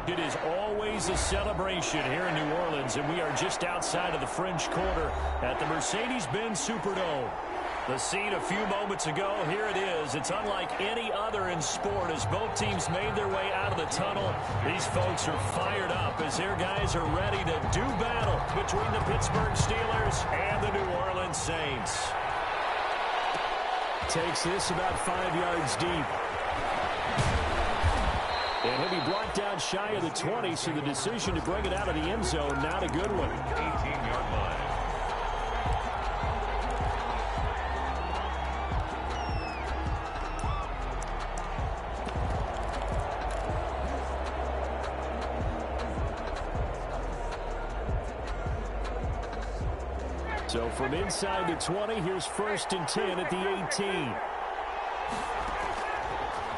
It is always a celebration here in New Orleans, and we are just outside of the French Quarter at the Mercedes-Benz Superdome. The scene a few moments ago, here it is. It's unlike any other in sport as both teams made their way out of the tunnel. These folks are fired up as their guys are ready to do battle between the Pittsburgh Steelers and the New Orleans Saints. Takes this about 5 yards deep. And he'll be brought down shy of the 20, so the decision to bring it out of the end zone, not a good one. 18-yard line. So from inside the 20, here's 1st and 10 at the 18.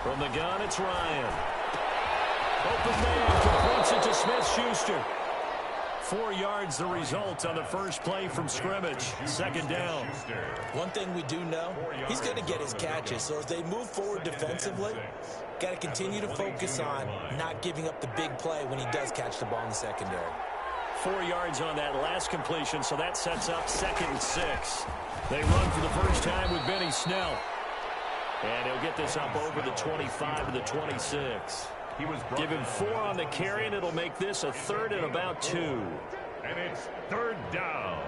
From the gun, it's Ryan. Open man, completes it to Smith-Schuster. 4 yards the result on the first play from scrimmage. 2nd down. One thing we do know, he's going to get his catches. So as they move forward defensively, got to continue to focus on not giving up the big play when he does catch the ball in the secondary. 4 yards on that last completion, so that sets up 2nd and 6. They run for the first time with Benny Snell. And he'll get this up over the 25 to the 26. Give him 4 on the carry, and it'll make this a 3rd and about 2. And it's 3rd down.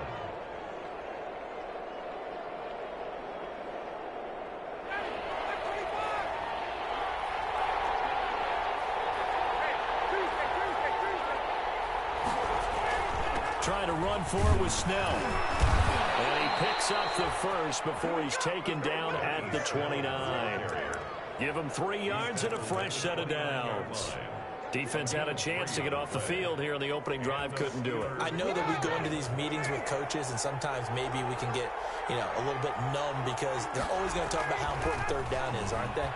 Trying to run for it with Snell. And he picks up the first before he's taken down at the 29. Give him 3 yards and a fresh set of downs. Defense had a chance to get off the field here in the opening drive, couldn't do it. I know that we go into these meetings with coaches, and sometimes maybe we can get, a little bit numb because they're always going to talk about how important 3rd down is, aren't they?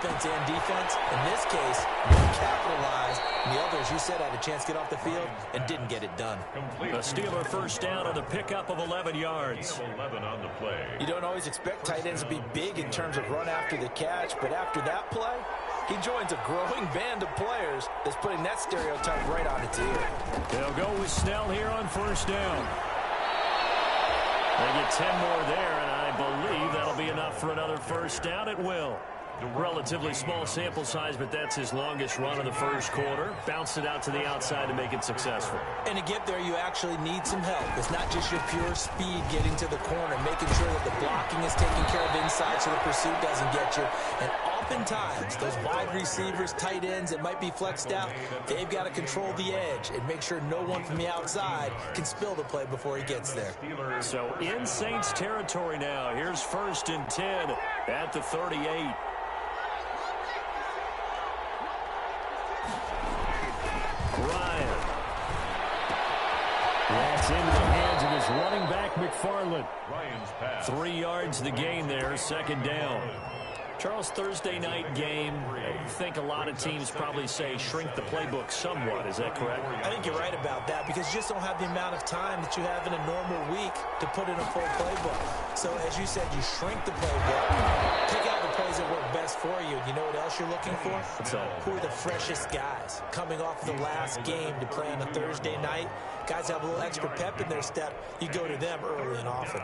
Offense and defense. In this case, one capitalized, and the others, you said, had a chance to get off the field and didn't get it done. A Steeler first down on the pickup of 11 yards. 11 on the play. You don't always expect tight ends to be big in terms of run after the catch, but after that play, he joins a growing band of players that's putting that stereotype right on its ear. They'll go with Snell here on 1st down. They get 10 more there, and I believe that'll be enough for another 1st down. It will. Relatively small sample size, but that's his longest run of the first quarter. Bounced it out to the outside to make it successful. And to get there, you actually need some help. It's not just your pure speed getting to the corner, making sure that the blocking is taken care of inside so the pursuit doesn't get you. And oftentimes, those wide receivers, tight ends that might be flexed out, they've got to control the edge and make sure no one from the outside can spill the play before he gets there. So in Saints territory now. Here's 1st and 10 at the 38. Ryan. That's into the hands of his running back, McFarland. 3 yards the gain there, 2nd down. Charles, Thursday night game, I think a lot of teams probably say shrink the playbook somewhat. Is that correct? I think you're right about that because you just don't have the amount of time that you have in a normal week to put in a full playbook. So, as you said, you shrink the playbook, pick out the plays that work best for you. You know what else you're looking for? Who are the freshest guys coming off the last game to play on a Thursday night? Guys have a little extra pep in their step. You go to them early and often.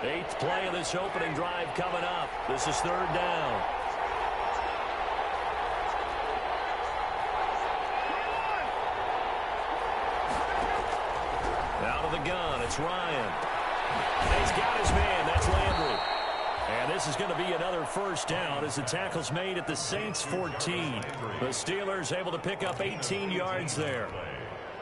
Eighth play of this opening drive coming up. This is 3rd down. Out of the gun, it's Ryan. He's got his man. That's Landry. And this is going to be another 1st down as the tackle's made at the Saints 14. The Steelers able to pick up 18 yards there.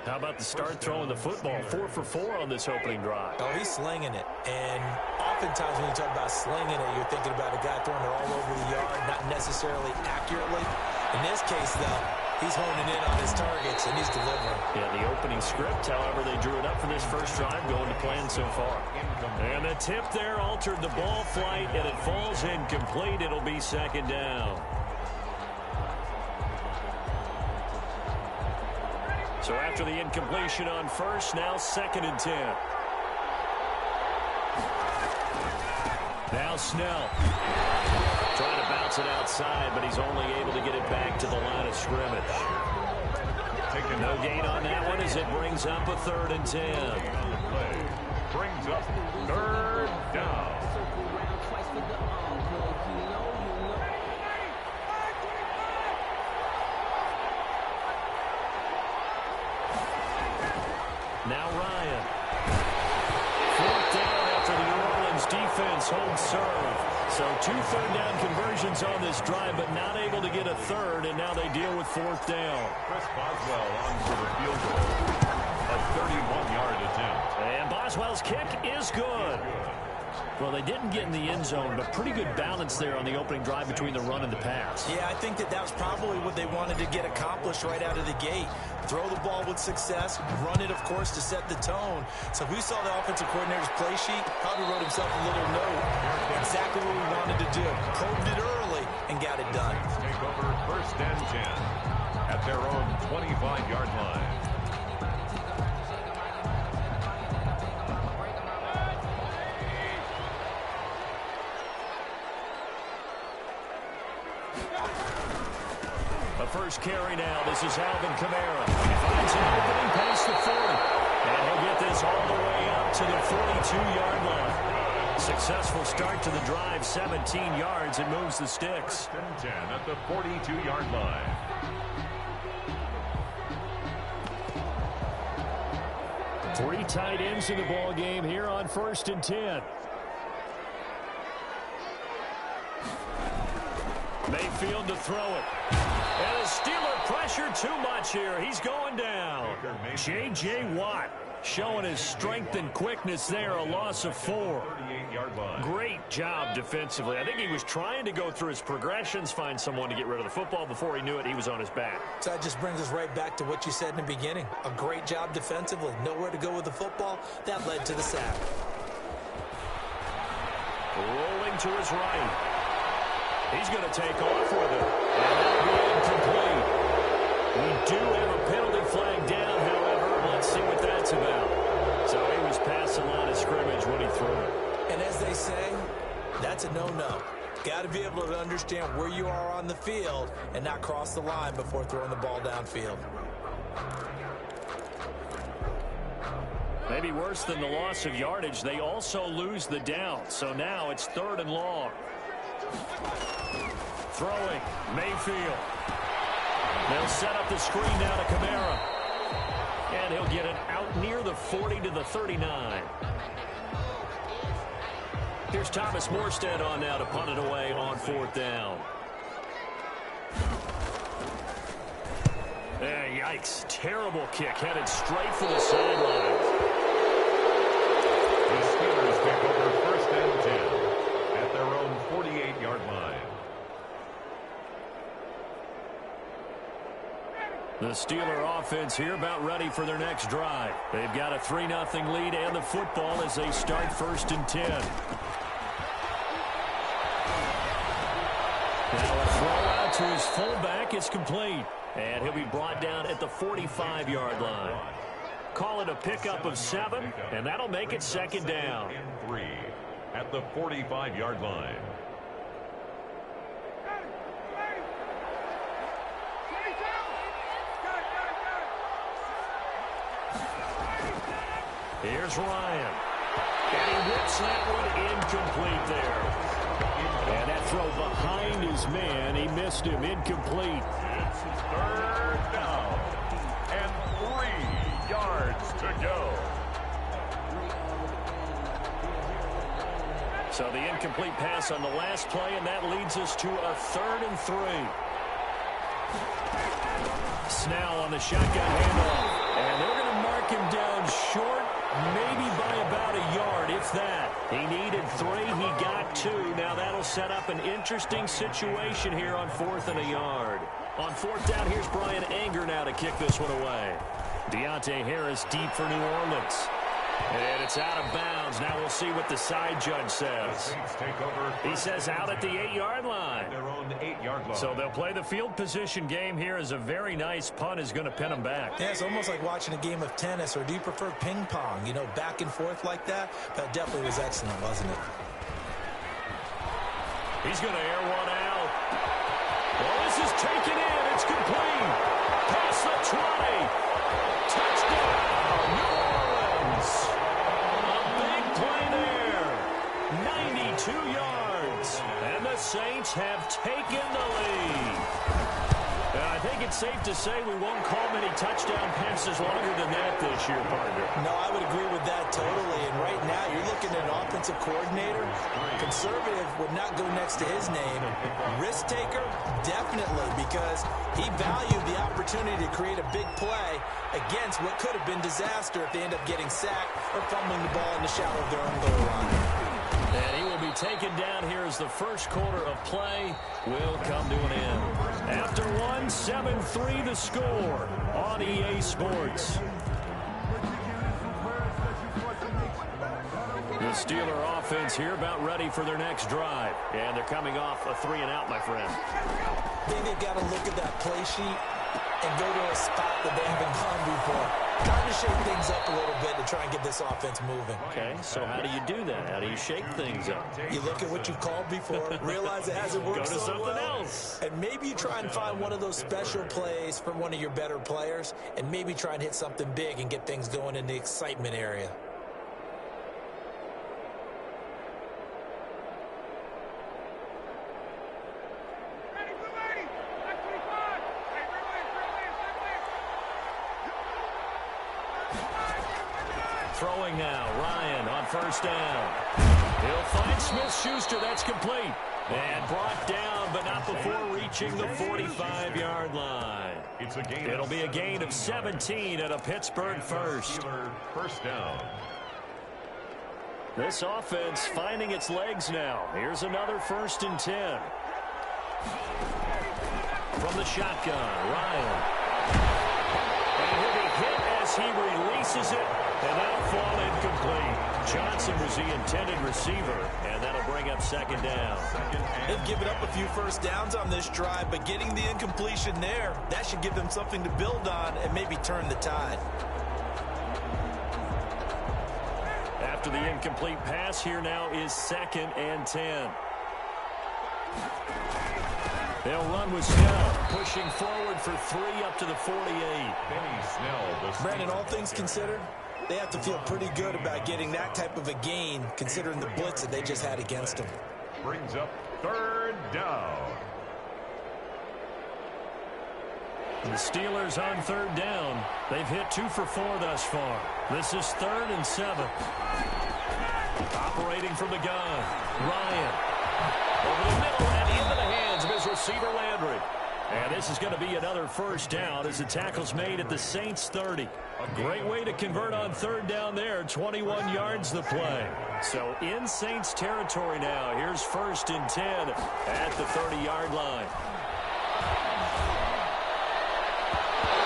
How about the start throwing the football? 4 for 4 on this opening drive. Oh, he's slinging it. And oftentimes when you talk about slinging it, you're thinking about a guy throwing it all over the yard, not necessarily accurately. In this case, though, he's honing in on his targets, and he's delivering. Yeah, the opening script, however, they drew it up for this first drive, going to plan so far. And the tip there altered the ball flight, and it falls incomplete. It'll be 2nd down. So after the incompletion on first, now 2nd and 10. Now Snell. Trying to bounce it outside, but he's only able to get it back to the line of scrimmage. No gain on that one as it brings up a 3rd and 10. Brings up 3rd down. Now Ryan. 4th down after the New Orleans defense holds serve. So 2 third-down conversions on this drive, but not able to get a 3rd, and now they deal with 4th down. Chris Boswell on for the field goal. A 31-yard attempt. And Boswell's kick is good. Well, they didn't get in the end zone, but pretty good balance there on the opening drive between the run and the pass. Yeah, I think that was probably what they wanted to get accomplished right out of the gate. Throw the ball with success, run it, of course, to set the tone. So we saw the offensive coordinator's play sheet, probably wrote himself a little note. Exactly what we wanted to do. Probed it early and got it done. Take over 1st and 10 at their own 25-yard line. First carry now. This is Alvin Kamara. Finds an opening past the 40. And he'll get this all the way up to the 42-yard line. Successful start to the drive, 17 yards, and moves the sticks. 1st and 10 at the 42-yard line. Three tight ends in the ball game here on 1st and 10. Mayfield to throw it. And the Steeler pressure too much here. He's going down. J.J. Watt showing his strength and quickness there. A loss of 4. 38-yard line. Great job defensively. I think he was trying to go through his progressions, find someone to get rid of the football. Before he knew it, he was on his back. So that just brings us right back to what you said in the beginning. A great job defensively. Nowhere to go with the football. That led to the sack. Rolling to his right. He's going to take off with it. And that'll be incomplete. We do have a penalty flag down, however. Let's see what that's about. So he was past the line of scrimmage when he threw it. And as they say, that's a no-no. Got to be able to understand where you are on the field and not cross the line before throwing the ball downfield. Maybe worse than the loss of yardage, they also lose the down. So now it's 3rd and long. Throwing, Mayfield. They'll set up the screen now to Kamara. And he'll get it out near the 40 to the 39. Here's Thomas Morstead on now to punt it away on 4th down. Yikes. Terrible kick. Headed straight for the sidelines. The Steelers take over 1st and 10 at their own 48-yard line. The Steeler offense here about ready for their next drive. They've got a 3-0 lead and the football as they start 1st and 10. Now a throw out to his fullback is complete. And he'll be brought down at the 45-yard line. Call it a pickup of 7, and that'll make it 2nd down. 3 at the 45-yard line. Here's Ryan. And he whips that one incomplete there. And that throw behind his man. He missed him. Incomplete. It's 3rd down. And 3 yards to go. So the incomplete pass on the last play, and that leads us to a 3rd and 3. Snell on the shotgun handoff. And they're going to mark him down short, maybe by about a yard, if that. He needed 3. He got 2. Now that'll set up an interesting situation here on 4th and a yard. On 4th down, here's Brian Anger now to kick this one away. Deontay Harris deep for New Orleans. And it's out of bounds. Now we'll see what the side judge says. He says out at the 8-yard line. Their own 8-yard line. So they'll play the field position game here as a very nice punt is going to pin them back. Yeah, it's almost like watching a game of tennis, or do you prefer ping pong? You know, back and forth like that? That definitely was excellent, wasn't it? He's going to air one out. Well, this is taken in. It's complete. Past the 20. Touchdown, New Orleans. A big play there. 92 yards. And the Saints have taken the lead. And I think it's safe to say we won't call many touchdown passes longer than that this year, partner. No, I would agree with that totally. And right now, you're looking at an offensive coordinator. Conservative would not go next to his name. Risk taker, definitely, because he valued the opportunity to create a big play against what could have been disaster if they end up getting sacked or fumbling the ball in the shadow of their own goal line. And he will be taken down here as the first quarter of play will come to an end. After one, 7-3 the score on EA Sports. The Steeler offense here about ready for their next drive. And they're coming off a 3-and-out, my friend. I think they've got to look at that play sheet and go to a spot that they haven't gone before. Trying to shake things up a little bit to try and get this offense moving. Okay, so how do you do that? How do you shake things up? You look at what you've called before, realize it hasn't worked Go to so something well, else. and maybe you try and find one of those special plays from one of your better players, and maybe try and hit something big and get things going in the excitement area. Throwing now, Ryan on first down. He'll find Smith-Schuster. That's complete. And brought down, but not before reaching the 45-yard line. It'll be a gain of 17 at a Pittsburgh first. First down. This offense finding its legs now. Here's another 1st and 10. From the shotgun, Ryan. And he'll be hit as he releases it. And that'll fall incomplete. Johnson was the intended receiver, and that'll bring up 2nd down. They've given up a few first downs on this drive, but getting the incompletion there, that should give them something to build on and maybe turn the tide. After the incomplete pass, here now is 2nd and 10. They'll run with Snell, pushing forward for 3 up to the 48. Benny Snell. Brandon, all things considered, they have to feel pretty good about getting that type of a gain, considering the blitz that they just had against them. Brings up 3rd down. The Steelers on 3rd down. They've hit 2 for 4 thus far. This is 3rd and 7. Operating from the gun, Ryan. Over the middle and into the hands of his receiver, Landry. And this is going to be another 1st down as the tackle's made at the Saints' 30. A great way to convert on 3rd down there. 21 yards the play. So in Saints territory now. Here's 1st and 10 at the 30-yard line.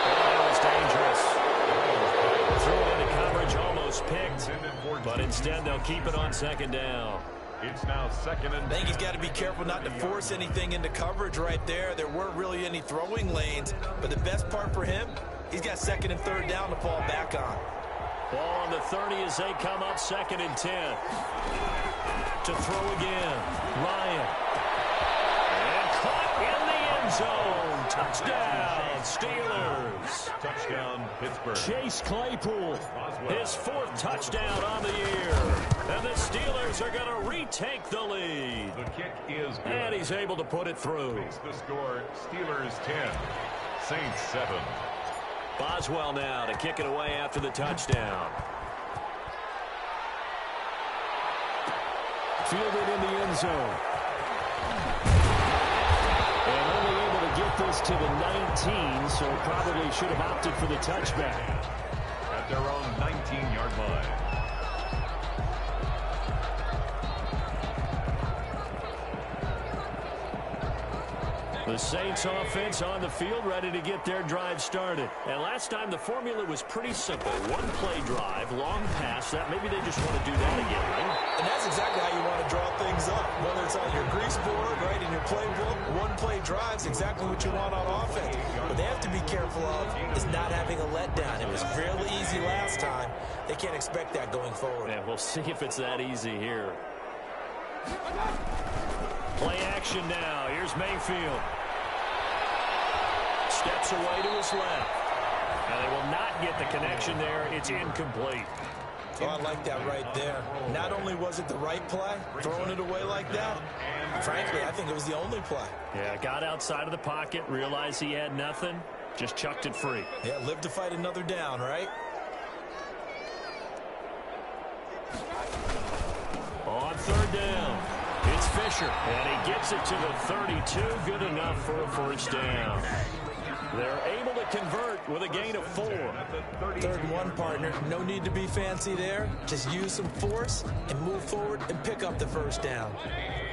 That was dangerous. Threw it into coverage, almost picked. But instead they'll keep it on 2nd down. It's now 2nd and 10. I think he's got to be careful not to force anything into coverage right there. There weren't really any throwing lanes, but the best part for him, he's got 2nd and 3rd down to fall back on. Ball on the 30 as they come up 2nd and 10. To throw again, Ryan. And caught in the end zone. Touchdown, Steelers. Touchdown, Pittsburgh. Chase Claypool, his 4th touchdown on the year. And the Steelers are going to retake the lead. The kick is good. And he's able to put it through. Makes the score Steelers 10, Saints 7. Boswell now to kick it away after the touchdown. Fielded in the end zone. And only able to get this to the 19, so probably should have opted for the touchback. At their own 19-yard line. The Saints offense on the field, ready to get their drive started. And last time, the formula was pretty simple. One play drive, long pass. That maybe they just want to do that again, right? And that's exactly how you want to draw things up. Whether it's on your grease board, right, in your playbook, one play drive's exactly what you want on offense. What they have to be careful of is not having a letdown. It was fairly easy last time. They can't expect that going forward. Yeah, we'll see if it's that easy here. Play action now. Here's Mayfield. Steps away to his left. Now they will not get the connection there. It's incomplete. Oh, I like that right there. Not only was it the right play, throwing it away like that, frankly, I think it was the only play. Yeah, got outside of the pocket, realized he had nothing, just chucked it free. Yeah, live to fight another down, right? On third down, it's Fisher, and he gets it to the 32. Good enough for a first down. They're able to convert with a gain of 4. Third and 1, partner. No need to be fancy there. Just use some force and move forward and pick up the first down.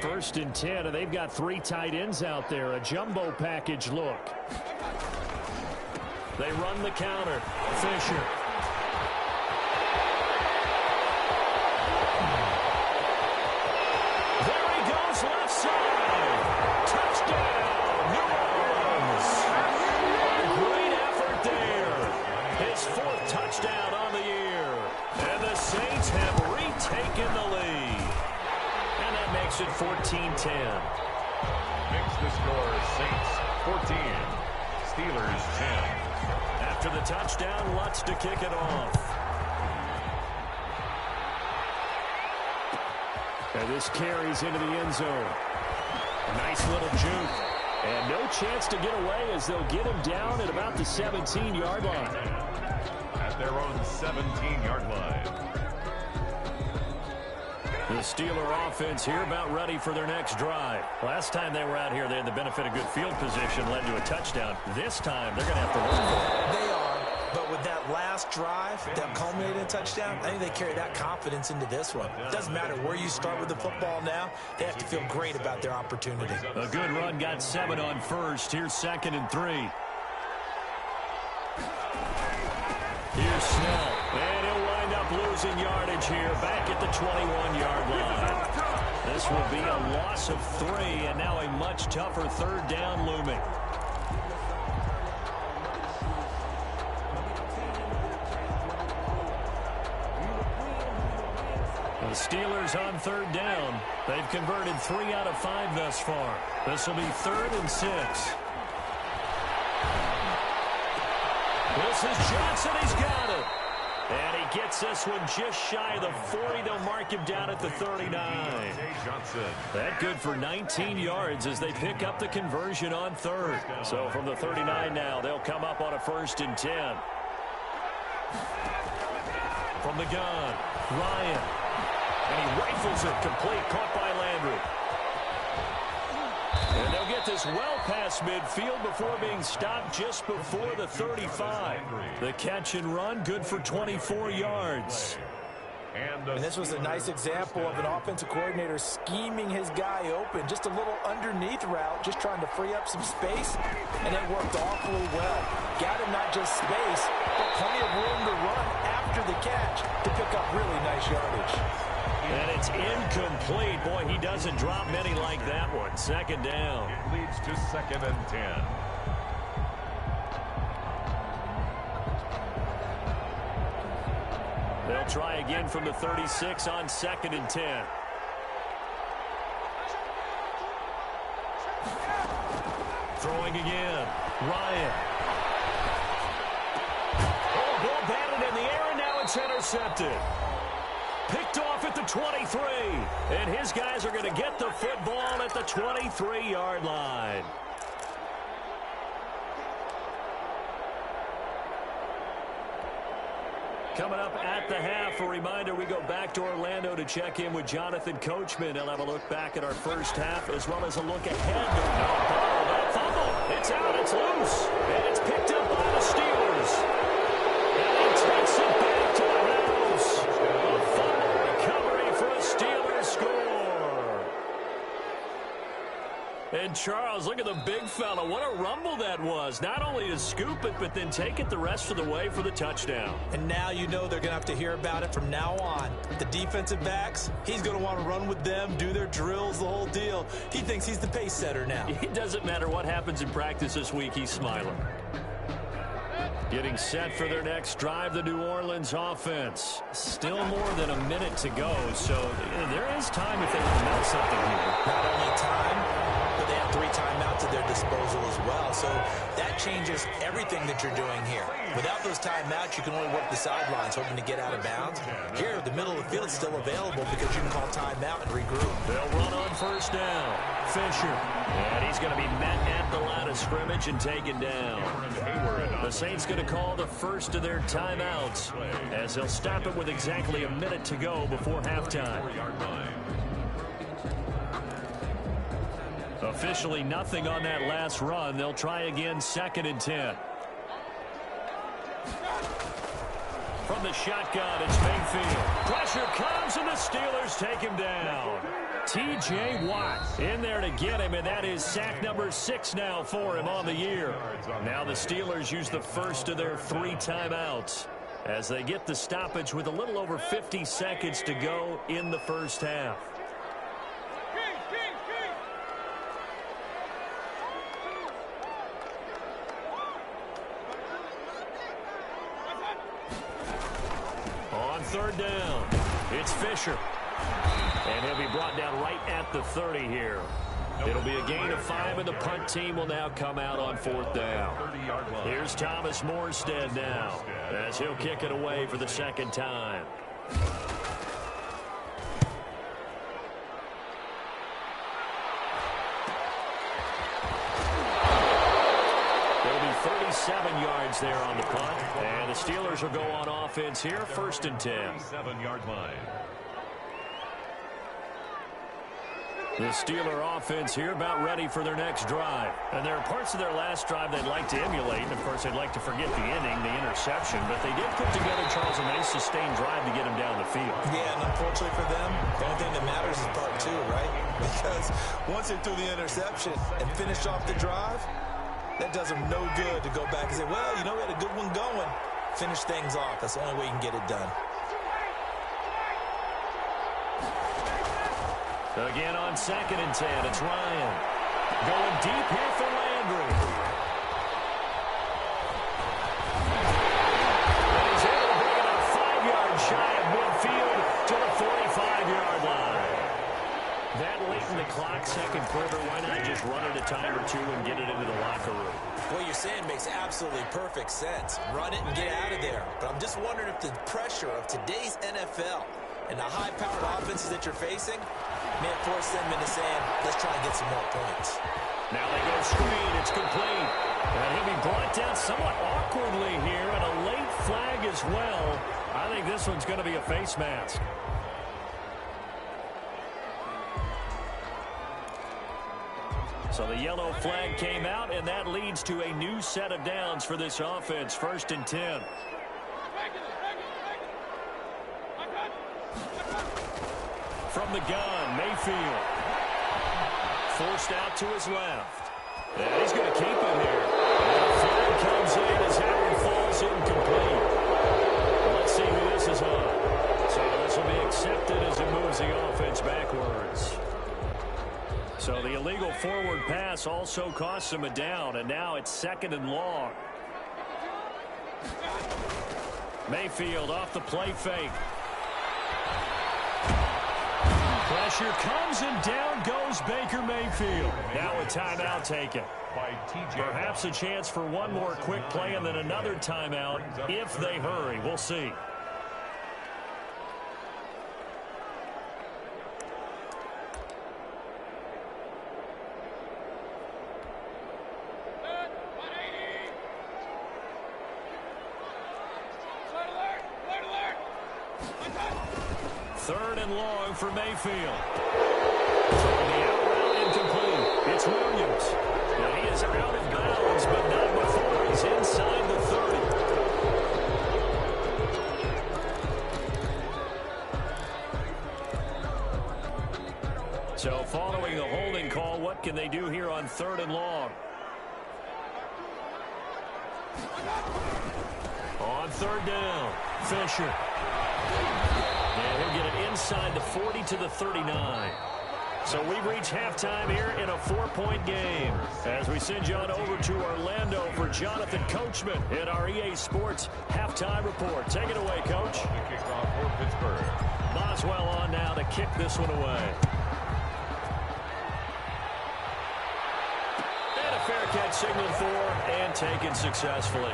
1st and 10, and they've got 3 tight ends out there. A jumbo package look. They run the counter. Fisher. There he goes, left side. Touchdown, New Orleans. A great effort there. His 4th touchdown on the year. And the Saints have retaken the lead. And that makes it 14-10. Makes the score Saints 14, Steelers 10. After the touchdown, Lutz to kick it off. And this carries into the end zone. A nice little juke. And no chance to get away as they'll get him down at about the 17-yard line. At their own 17-yard line. The Steeler offense here about ready for their next drive. Last time they were out here, they had the benefit of good field position, led to a touchdown. This time, they're going to have to work for it. They are, but with that last drive that culminated in a touchdown, I think they carry that confidence into this one. It doesn't matter where you start with the football now. They have to feel great about their opportunity. A good run, got 7 on first. Here's 2nd and 3. Here's Snell. And he'll wind up losing yardage here back at the 21-yard line. This will be a loss of 3, and now a much tougher 3rd down looming. The Steelers on 3rd down. They've converted 3 out of 5 thus far. This will be 3rd and 6. This is Johnson. He's got it. And he gets this one just shy of the 40. They'll mark him down at the 39. That good for 19 yards as they pick up the conversion on 3rd. So from the 39 now, they'll come up on a 1st and 10. From the gun, Ryan. And he rifles it complete, caught by Landry. And they'll get this well past midfield before being stopped just before the 35. The catch and run, good for 24 yards. And this was a nice example of an offensive coordinator scheming his guy open. Just a little underneath route, just trying to free up some space, and it worked awfully well. Got him not just space, but plenty of room to run after the catch to pick up really nice yardage. And it's incomplete. Boy, he doesn't drop many like that one. 2nd down. It leads to 2nd and 10. They'll try again from the 36 on 2nd and 10. Throwing again. Ryan. Oh, ball batted in the air, and now it's intercepted. Picked off at the 23. And his guys are going to get the football at the 23-yard line. Coming up at the half, a reminder, we go back to Orlando to check in with Jonathan Coachman. He'll have a look back at our first half as well as a look ahead. Oh, that fumble. It's out. It's loose. And it's picked up by the Steelers. And he takes it back to the house. A fumble recovery for a Steelers score. And Charles, look at the big fella. What a rumble that was. Not only to scoop it, but then take it the rest of the way for the touchdown. And now you know they're going to have to hear about it from now on. The defensive backs, he's going to want to run with them, do their drills, the whole deal. He thinks he's the pace setter now. It doesn't matter what happens in practice this week. He's smiling. Getting set for their next drive, the New Orleans offense. Still more than a minute to go, so there is time if they want to melt something here. Not only time, but they have 3 timeouts at their disposal as well. So that changes everything that you're doing here. Without those timeouts, you can only work the sidelines, hoping to get out of bounds. Here, the middle of the field is still available because you can call timeout and regroup. They'll run on first down. Fisher. And he's going to be met at the line of scrimmage and taken down. The Saints going to call the first of their timeouts as they'll stop it with exactly a minute to go before halftime. Officially nothing on that last run. They'll try again, 2nd and 10. From the shotgun, it's Mayfield. Pressure comes, and the Steelers take him down. T.J. Watt in there to get him, and that is sack number 6 now for him on the year. Now the Steelers use the first of their 3 timeouts as they get the stoppage with a little over 50 seconds to go in the first half. On 3rd down, it's Fisher. And he'll be brought down right at the 30 here. It'll be a gain of 5, and the punt team will now come out on 4th down. Here's Thomas Morstead now as he'll kick it away for the 2nd time. There'll be 37 yards there on the punt. And the Steelers will go on offense here, 1st and 10. 7-yard line. The Steeler offense here about ready for their next drive. And there are parts of their last drive they'd like to emulate. And, of course, they'd like to forget the inning, the interception. But they did put together, Charles, a nice sustained drive to get him down the field. Yeah, and unfortunately for them, the only thing that matters is part 2, right? Because once they threw the interception and finished off the drive, that does them no good to go back and say, well, you know, we had a good one going. Finish things off. That's the only way you can get it done. Again on 2nd and 10, it's Ryan. Going deep here for Landry. And he's able to bring it up 5 yards shy of midfield to the 45-yard line. That late in the clock, 2nd quarter, why not just run it a time or 2 and get it into the locker room? What you're saying makes absolutely perfect sense. Run it and get out of there. But I'm just wondering if the pressure of today's NFL and the high-powered offenses that you're facing may have forced them into saying, let's try and get some more points. Now they go screen. It's complete. And he'll be brought down somewhat awkwardly here, and a late flag as well. I think this one's going to be a face mask. So the yellow flag came out, and that leads to a new set of downs for this offense. 1st and 10. From the gun, Mayfield. Forced out to his left. And he's going to keep it here. And the flag comes in as that one falls incomplete. Let's see who this is on. So this will be accepted as it moves the offense backwards. So the illegal forward pass also costs him a down, and now it's 2nd and long. Mayfield off the play fake. Pressure comes, and down goes Baker Mayfield. Now a timeout taken. Perhaps a chance for one more quick play and then another timeout if they hurry. We'll see. Third and long for Mayfield. Throwing the out route incomplete. It's Williams. Now he is out of bounds, but not before he's inside the 30. So falling following the holding call. What can they do here on 3rd and long? On 3rd down, Fisher. And he'll get it inside the 40 to the 39. So we've reached halftime here in a 4-point game. As we send you on over to Orlando for Jonathan Coachman in our EA Sports halftime report. Take it away, Coach. The kickoff for Pittsburgh. Boswell on now to kick this one away. And a fair catch signaled for and taken successfully.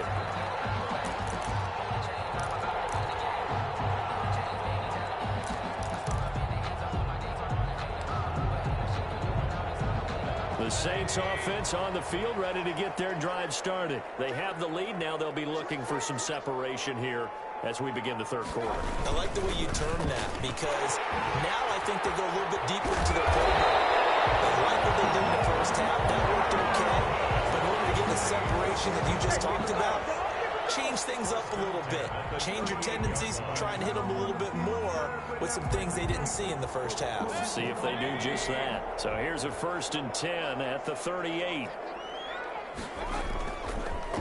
The Saints offense on the field, ready to get their drive started. They have the lead. Now they'll be looking for some separation here as we begin the 3rd quarter. I like the way you term that, because now I think they go a little bit deeper into their playbook. They like what they did in the first half. That worked okay. But in order to get the separation that you just talked about, change things up a little bit. Change your tendencies, try and hit them a little bit more with some things they didn't see in the first half. See if they do just that. So here's a 1st and 10 at the 38.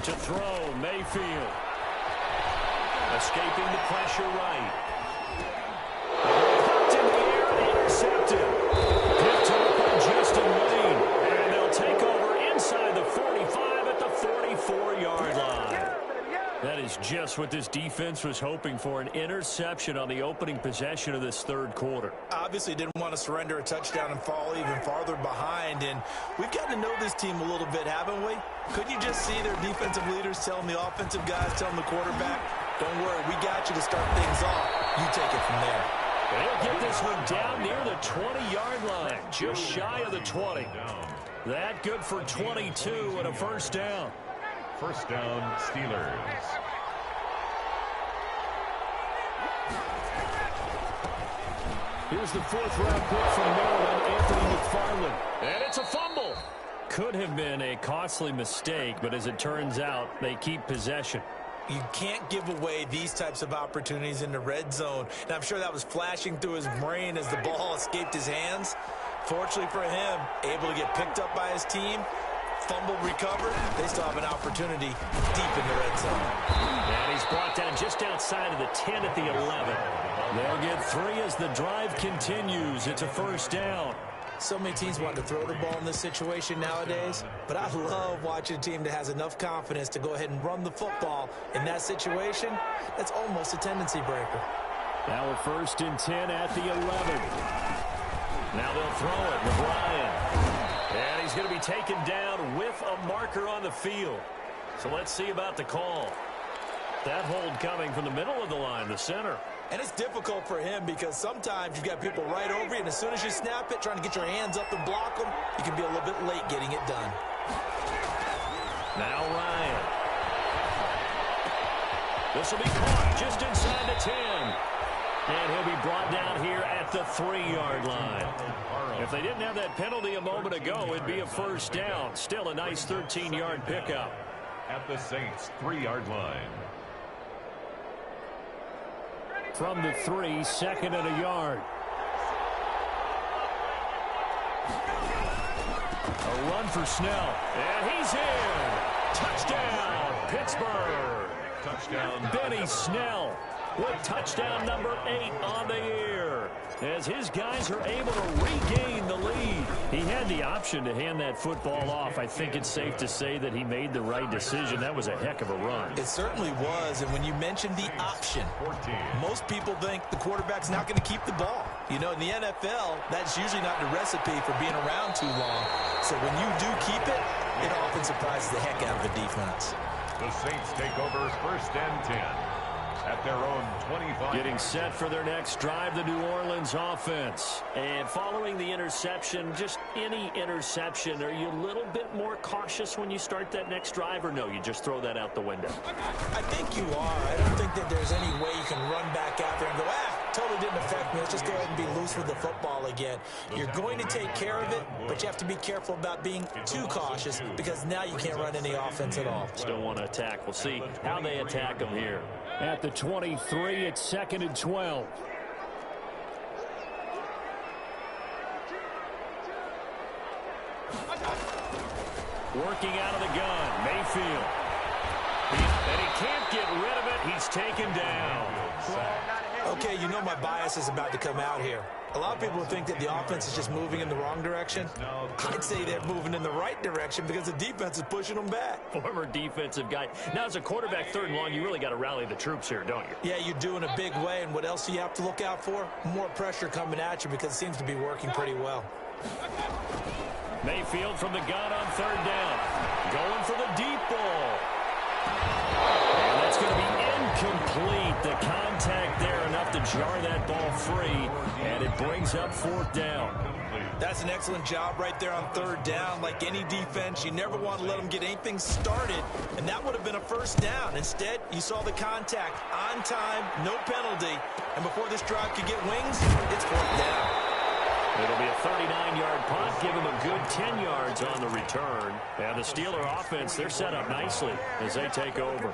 To throw, Mayfield. Escaping the pressure right. Popped in the air, intercepted. Picked up by Justin Lane. And they'll take over inside the 45 at the 44-yard line. That is just what this defense was hoping for, an interception on the opening possession of this 3rd quarter. Obviously didn't want to surrender a touchdown and fall even farther behind, and we've gotten to know this team a little bit, haven't we? Couldn't you just see their defensive leaders telling the offensive guys, telling the quarterback, don't worry, we got you to start things off. You take it from there. They'll get this one down near the 20-yard line, just shy of the 20. That good for 22 and a 1st down. 1st down, Steelers. Here's the 4th-round pick from Maryland, Anthony McFarland. And it's a fumble. Could have been a costly mistake, but as it turns out, they keep possession. You can't give away these types of opportunities in the red zone. And I'm sure that was flashing through his brain as the ball escaped his hands. Fortunately for him, able to get picked up by his team, fumble recovered. They still have an opportunity deep in the red zone. And he's brought down just outside of the 10 at the 11. They'll get 3 as the drive continues. It's a 1st down. So many teams want to throw the ball in this situation nowadays, but I love watching a team that has enough confidence to go ahead and run the football. In that situation, that's almost a tendency breaker. Now a 1st and 10 at the 11. Now they'll throw it with Ryan. And he's going to be taken down with a marker on the field. So let's see about the call. That hold coming from the middle of the line, the center. And it's difficult for him because sometimes you've got people right over you, and as soon as you snap it, trying to get your hands up and block them, you can be a little bit late getting it done. Now Ryan. This will be caught just inside the 10. And he'll be brought down here at the 3-yard line. If they didn't have that penalty a moment ago, it'd be a 1st down. Still a nice 13-yard pickup. At the Saints' 3-yard line. From the 3, 2nd and a yard. A run for Snell. And he's in. Touchdown, Pittsburgh. Touchdown. Benny Snell with touchdown number 8 on the year. As his guys are able to regain the lead. He had the option to hand that football off. I think it's safe to say that he made the right decision. That was a heck of a run. It certainly was, and when you mentioned the option, 14. most people think the quarterback's not going to keep the ball. You know, in the NFL, that's usually not the recipe for being around too long. So when you do keep it, it often surprises the heck out of the defense. The Saints take over 1st and 10. At their own 25. Getting set for their next drive, the New Orleans offense. And following the interception, just any interception, are you a little bit more cautious when you start that next drive, or no, you just throw that out the window? I think you are. I don't think that there's any way you can run back out there and go, totally didn't affect me. Let's just go ahead and be loose with the football again. You're going to take care of it, but you have to be careful about being too cautious because now you can't run any offense at all. Still want to attack. We'll see how they attack them here. At the 23, it's 2nd and 12. Working out of the gun, Mayfield. And he can't get rid of it. He's taken down. Okay, you know my bias is about to come out here. A lot of people think that the offense is just moving in the wrong direction. I'd say they're moving in the right direction because the defense is pushing them back. Former defensive guy. Now, as a quarterback, 3rd and long, you really got to rally the troops here, don't you? Yeah, you do in a big way. And what else do you have to look out for? More pressure coming at you because it seems to be working pretty well. Mayfield from the gun on 3rd down. Going for the deep ball. And that's going to be incomplete. The contact there enough to jar that ball free, and it brings up 4th down. That's an excellent job right there on 3rd down. Like any defense, you never want to let them get anything started, and that would have been a 1st down. Instead, you saw the contact on time, no penalty, and before this drive could get wings, it's 4th down. It'll be a 39-yard punt. Give him a good 10 yards on the return. And the Steeler offense, they're set up nicely as they take over.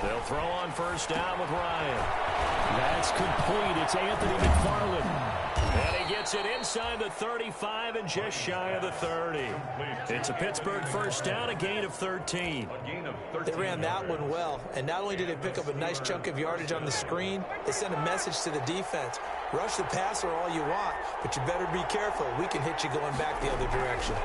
They'll throw on 1st down with Ryan. That's complete. It's Anthony McFarland. And he gets it inside the 35 and just shy of the 30. It's a Pittsburgh 1st down, a gain of 13. They ran that one well, and not only did they pick up a nice chunk of yardage on the screen, they sent a message to the defense. Rush the passer all you want, but you better be careful. We can hit you going back the other direction.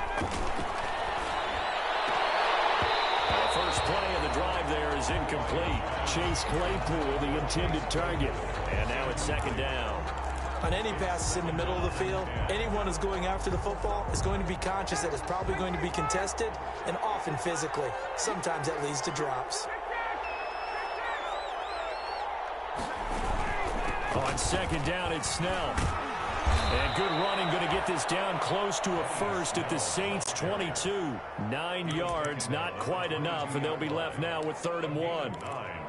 The first play of the drive there is incomplete. Chase Claypool, the intended target. And now it's 2nd down. On any passes in the middle of the field, anyone who's going after the football is going to be conscious that it's probably going to be contested, and often physically. Sometimes that leads to drops. On 2nd down, it's Snell. And good running, going to get this down close to a 1st at the Saints' 22. 9 yards, not quite enough, and they'll be left now with 3rd and 1.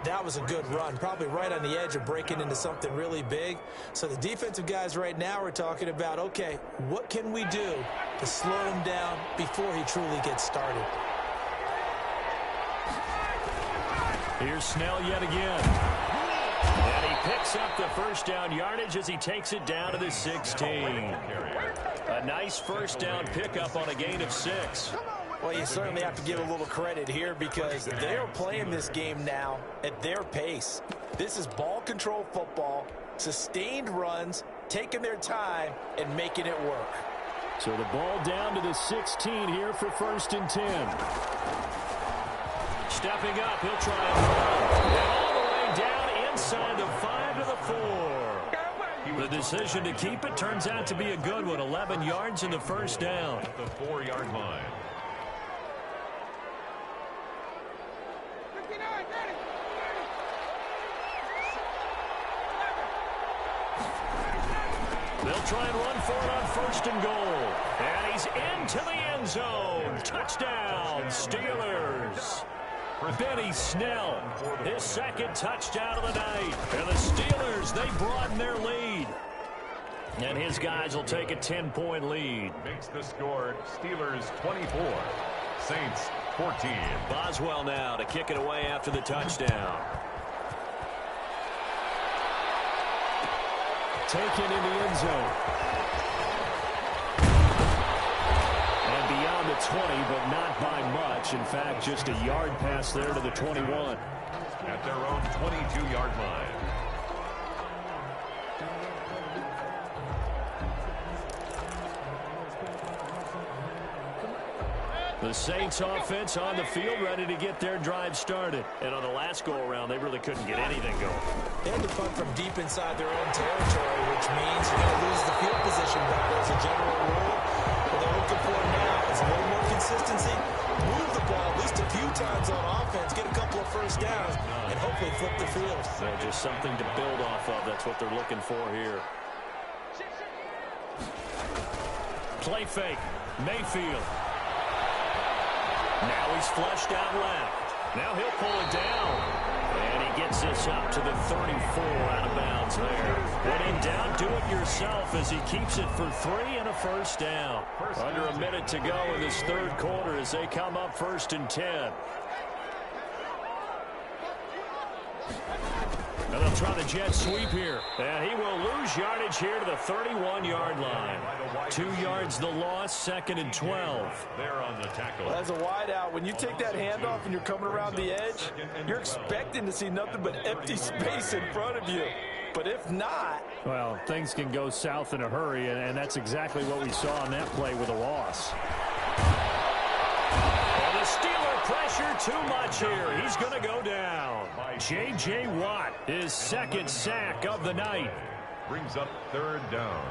That was a good run, probably right on the edge of breaking into something really big. So the defensive guys right now are talking about, okay, what can we do to slow him down before he truly gets started? Here's Snell yet again. And he picks up the 1st down yardage as he takes it down to the 16. A nice 1st down pickup on a gain of 6. Well, you certainly have to give a little credit here because they're playing this game now at their pace. This is ball control football, sustained runs, taking their time, and making it work. So the ball down to the 16 here for 1st and 10. Stepping up, he'll try and run. And all the way down inside the 5 to the 4. The decision to keep it turns out to be a good one. 11 yards in the 1st down. At the 4-yard line. They'll try and run for it on 1st and goal. And he's into the end zone. Touchdown, Steelers. Benny Snell, his 2nd touchdown of the night. And the Steelers, they broaden their lead. And his guys will take a 10-point lead. Makes the score Steelers 24, Saints 14. Boswell now to kick it away after the touchdown. Taken in the end zone. And beyond the 20, but not by much. In fact, just a yard pass there to the 21. At their own 22-yard line. The Saints offense on the field ready to get their drive started. And on the last go-around, they really couldn't get anything going. They had to punt from deep inside their own territory, which means you're going to lose the field position battle as a general rule. What they're looking for now is a little more consistency, move the ball at least a few times on offense, get a couple of 1st downs, and hopefully flip the field. So just something to build off of. That's what they're looking for here. Play fake. Mayfield. Now he's flushed out left. Now he'll pull it down. And he gets this up to the 34 out of bounds there. When in doubt, do it yourself as he keeps it for 3 and a first down. Under a minute to go in this third quarter as they come up 1st and 10. And they'll try the jet sweep here. And he will lose yardage here to the 31-yard line. 2 yards the loss, 2nd and 12. They're on the tackle. Well, as a wide out, when you take that handoff and you're coming around the edge, you're expecting to see nothing but empty space in front of you. But if not... Well, things can go south in a hurry, and that's exactly what we saw on that play with a loss. And the Steeler pressure too much here. He's going to go down. J.J. Watt, his 2nd sack of the night. Brings up 3rd down.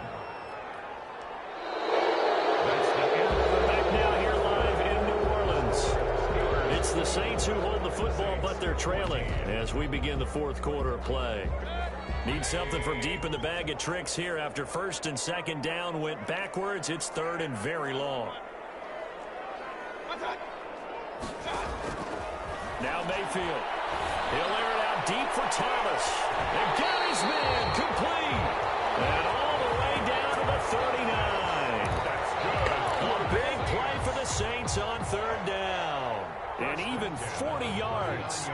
That's the end of the back now here live in New Orleans. It's the Saints who hold the football, but they're trailing as we begin the 4th quarter of play. Need something from deep in the bag of tricks here after 1st and 2nd down went backwards. It's 3rd and very long. Now Mayfield. He'll air it out deep for Thomas. And got his man complete. And all the way down to the 39. That's good. A big play for the Saints on 3rd down. And even 40 yards.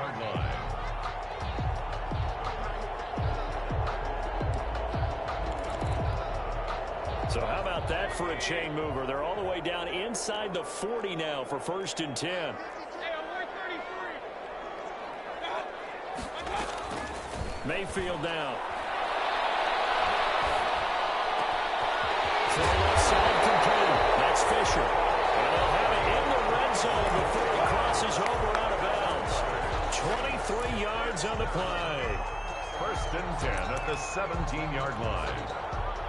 So how about that for a chain mover? They're all the way down inside the 40 now for 1st and 10. Mayfield down. To the left side complete. That's Fisher. And they'll have it in the red zone before he crosses over out of bounds. 23 yards on the play. 1st and 10 at the 17-yard line.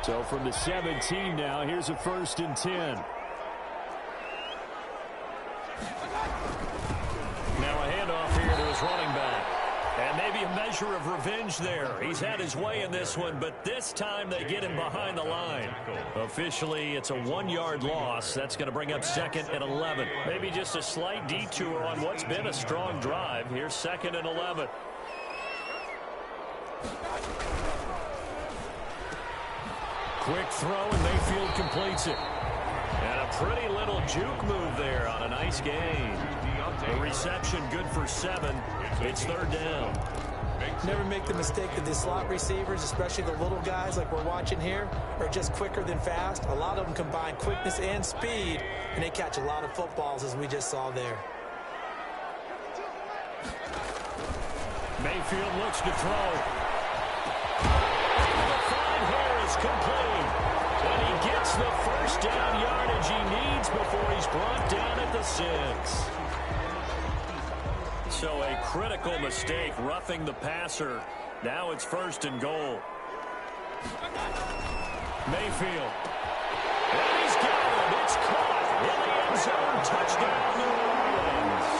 So from the 17 now, here's a 1st and 10. Now a handoff here to his running back. And maybe a measure of revenge there. He's had his way in this one, but this time they get him behind the line. Officially, it's a 1-yard loss. That's going to bring up 2nd and 11. Maybe just a slight detour on what's been a strong drive. Here's 2nd and 11. Quick throw, and Mayfield completes it. And a pretty little juke move there on a nice gain. The reception good for 7. It's 3rd down. Never make the mistake that the slot receivers, especially the little guys like we're watching here, are just quicker than fast. A lot of them combine quickness and speed, and they catch a lot of footballs, as we just saw there. Mayfield looks to throw. The 5 here is complete. And he gets the 1st down yardage he needs before he's brought down at the 6. So a critical mistake, roughing the passer. Now it's 1st and goal. Mayfield. And he's got it. It's caught in the end zone. Touchdown, New Orleans.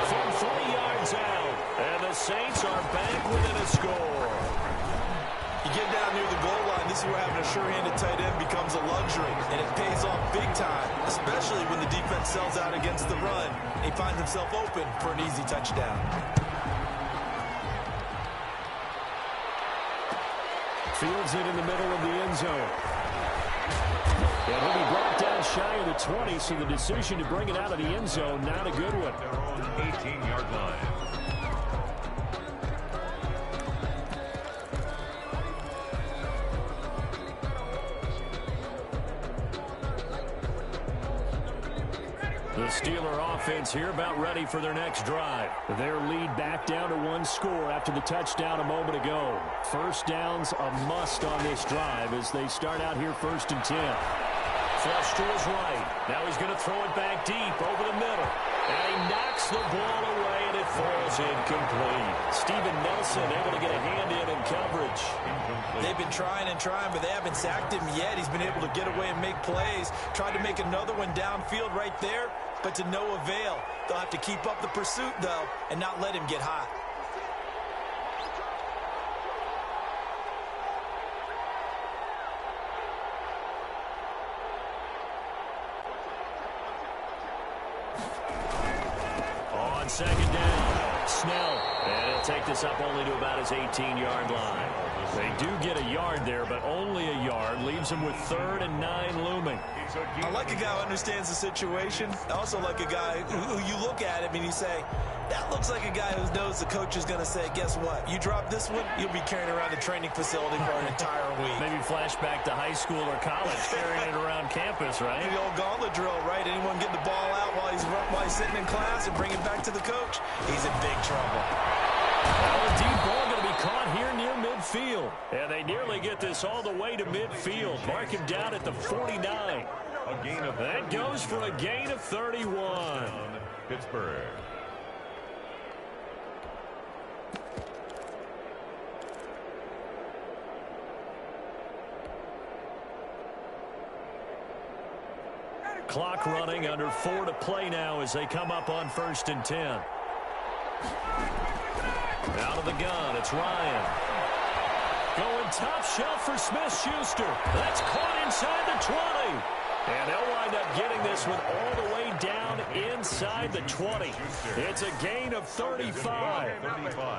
From 3 yards out. And the Saints are back within a score. You get down near the goal line, this is where having a sure-handed tight end becomes a luxury, and it pays off big time, especially when the defense sells out against the run. He finds himself open for an easy touchdown. Fields it in the middle of the end zone. And he'll be brought down shy of the 20, so the decision to bring it out of the end zone, not a good one. Their own 18-yard line. The Steeler offense here about ready for their next drive. Their lead back down to 1 score after the touchdown a moment ago. 1st down's a must on this drive as they start out here 1st and 10. Flush to his right. Now he's going to throw it back deep over the middle. And he knocks the ball away and it falls incomplete. Steven Nelson able to get a hand in coverage. They've been trying and trying, but they haven't sacked him yet. He's been able to get away and make plays. Tried to make another one downfield right there, but to no avail. They'll have to keep up the pursuit, though, and not let him get hot. On 2nd down. Snell. And he'll take this up only to about his 18-yard line. They do get a yard there, but only a yard. Leaves him with 3rd and 9 looming. I like a guy who understands the situation. I also like a guy who you look at him and you say, that looks like a guy who knows the coach is going to say, guess what? You drop this one, you'll be carrying around the training facility for an entire week. Maybe flashback to high school or college, carrying it around campus, right? The old gauntlet drill, right? Anyone get the ball out while he's sitting in class and bring it back to the coach? He's in big trouble. Well, a deep ball going to be caught here near midfield. And they nearly get this all the way to midfield. Mark him down at the 49. That goes for a gain of 31. Pittsburgh. Clock running, under 4 to play now as they come up on 1st and 10. Out of the gun, it's Ryan. Going top shelf for Smith-Schuster. That's caught inside the 20. And they'll wind up getting this one all the way down inside the 20. It's a gain of 35.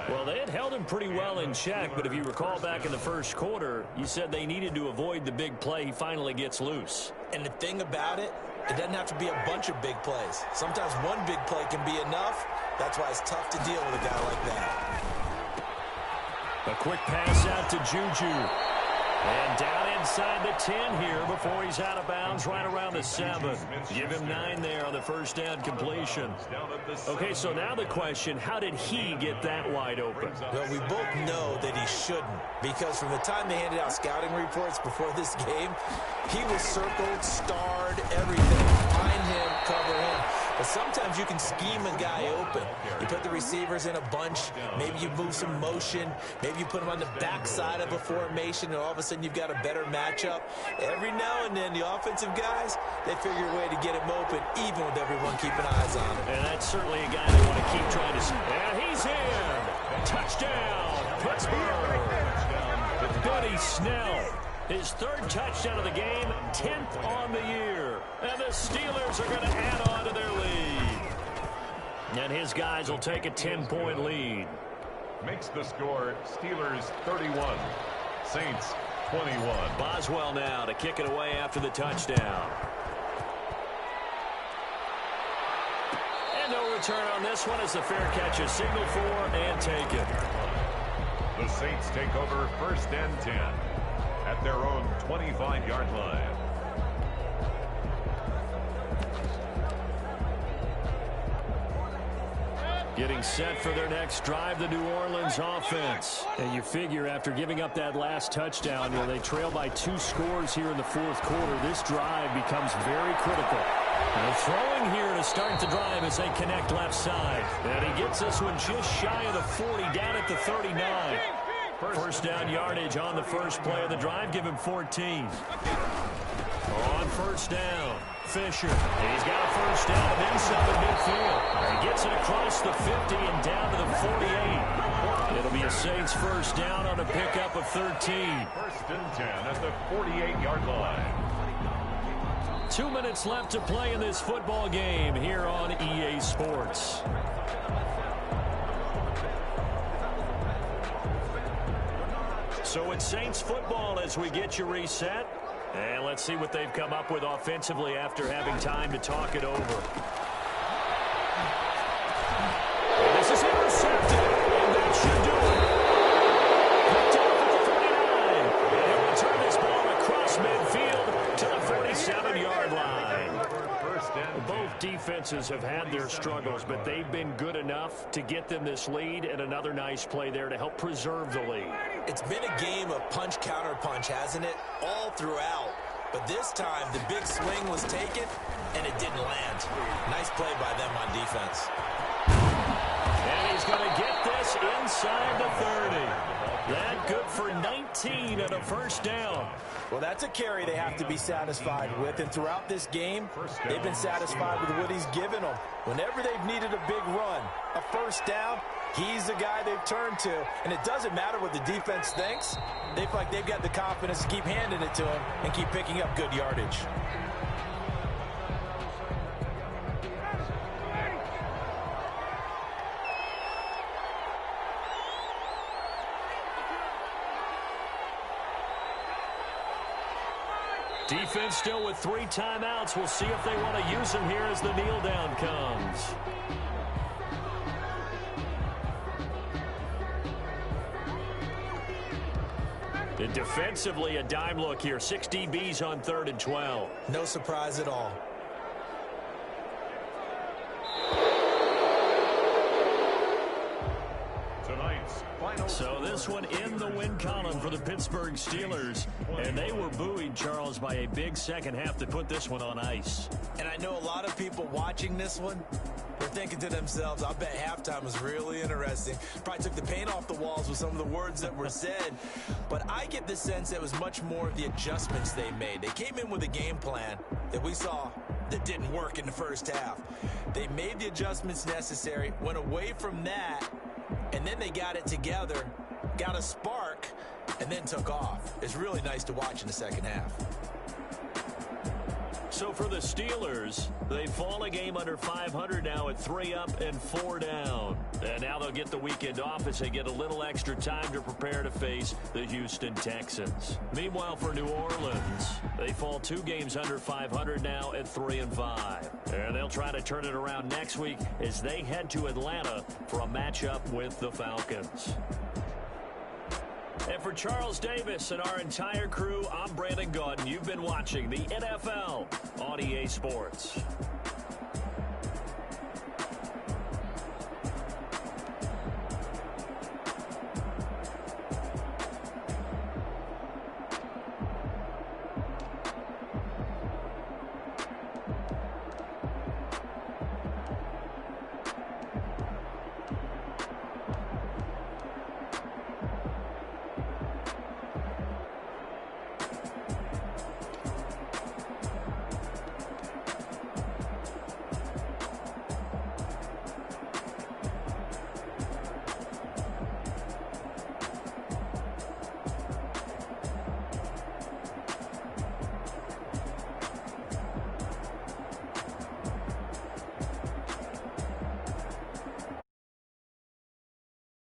Well, they had held him pretty well in check, but if you recall back in the first quarter, you said they needed to avoid the big play. He finally gets loose. And the thing about it, it doesn't have to be a bunch of big plays. Sometimes one big play can be enough. That's why it's tough to deal with a guy like that. A quick pass out to Juju. And down inside the 10 here before he's out of bounds right around the 7. Give him 9 there on the first down completion. Okay, so now the question, how did he get that wide open? Well, we both know that he shouldn't, because from the time they handed out scouting reports before this game, he was circled, starred, everything. Find him, cover him. But sometimes you can scheme a guy open. You put the receivers in a bunch. Maybe you move some motion. Maybe you put them on the backside of a formation, and all of a sudden you've got a better matchup. Every now and then, the offensive guys, they figure a way to get him open, even with everyone keeping eyes on him. And that's certainly a guy they want to keep trying to... And he's in! Touchdown, Pittsburgh! Buddy Snell. His 3rd touchdown of the game, 10th on the year. And the Steelers are going to add on to their lead. And his guys will take a 10-point lead. Makes the score Steelers 31, Saints 21. Boswell now to kick it away after the touchdown. And no return on this one as the fair catch is signaled for and taken. The Saints take over 1st and 10. At their own 25-yard line. Getting set for their next drive, the New Orleans offense. And you figure after giving up that last touchdown, they trail by 2 scores here in the 4th quarter. This drive becomes very critical. And throwing here to start the drive as they connect left side. And he gets this one just shy of the 40, down at the 39. First down yardage on the first play of the drive. Give him 14. On first down, Fisher. He's got a first down and then some at midfield. He gets it across the 50 and down to the 48. It'll be a Saints first down on a pickup of 13. 1st and 10 at the 48-yard line. 2 minutes left to play in this football game here on EA Sports. So it's Saints football as we get you reset. And let's see what they've come up with offensively after having time to talk it over. And this is intercepted, and that should do it. Picked off at the 49. And he'll return this ball across midfield to the 47-yard line. Both defenses have had their struggles, but they've been good enough to get them this lead, and another nice play there to help preserve the lead. It's been a game of punch-counter-punch, hasn't it? All throughout. But this time, the big swing was taken, and it didn't land. Nice play by them on defense. And he's going to get this inside the 30. That good for 19 and a first down. Well, that's a carry they have to be satisfied with. And throughout this game, they've been satisfied with what he's given them. Whenever they've needed a big run, a first down, he's the guy they've turned to. And it doesn't matter what the defense thinks. They feel like they've got the confidence to keep handing it to him and keep picking up good yardage. Defense still with 3 timeouts. We'll see if they want to use them here as the kneel down comes. And defensively, a dime look here. 6 DBs on 3rd and 12. No surprise at all. So this one in the win column for the Pittsburgh Steelers. And they were buoyed, Charles, by a big second half to put this one on ice. And I know a lot of people watching this one, they're thinking to themselves, I bet halftime was really interesting. Probably took the paint off the walls with some of the words that were said. But I get the sense it was much more of the adjustments they made. They came in with a game plan that we saw that didn't work in the first half. They made the adjustments necessary, went away from that, and then they got it together, got a spark, and then took off. It's really nice to watch in the second half. So for the Steelers, they fall a game under 500 now at 3 up and 4 down. And now they'll get the weekend off as they get a little extra time to prepare to face the Houston Texans. Meanwhile, for New Orleans, they fall 2 games under 500 now at 3 and 5. And they'll try to turn it around next week as they head to Atlanta for a matchup with the Falcons. And for Charles Davis and our entire crew, I'm Brandon Gaudin. You've been watching the NFL on EA Sports.